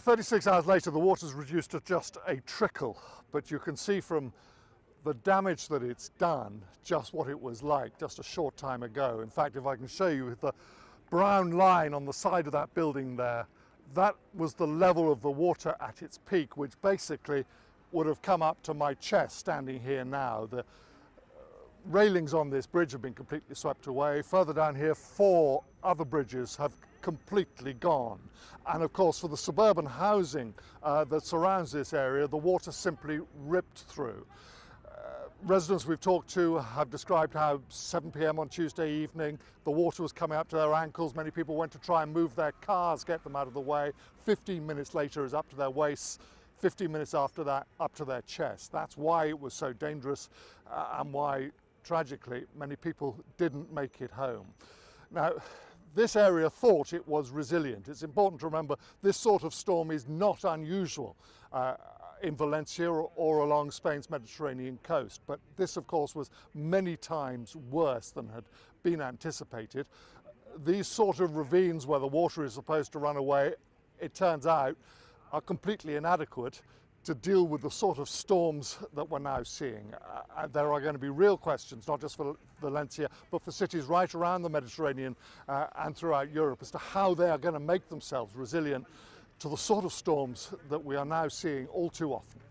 36 hours later, the water's reduced to just a trickle, but you can see from the damage that it's done just what it was like just a short time ago. In fact, if I can show you with the brown line on the side of that building there, that was the level of the water at its peak, which basically would have come up to my chest standing here now. The railings on this bridge have been completely swept away. Further down here, 4 other bridges have completely gone. And of course, for the suburban housing that surrounds this area, the water simply ripped through. Residents we've talked to have described how 7 p.m. on Tuesday evening, the water was coming up to their ankles. Many people went to try and move their cars, get them out of the way. 15 minutes later, it was up to their waists. 15 minutes after that, up to their chest. That's why it was so dangerous and why, tragically, many people didn't make it home. Now, this area thought it was resilient. It's important to remember this sort of storm is not unusual in Valencia or along Spain's Mediterranean coast, but this of course was many times worse than had been anticipated. These sort of ravines where the water is supposed to run away, it turns out, are completely inadequate to deal with the sort of storms that we're now seeing. There are going to be real questions, not just for Valencia, but for cities right around the Mediterranean and throughout Europe as to how they are going to make themselves resilient to the sort of storms that we are now seeing all too often.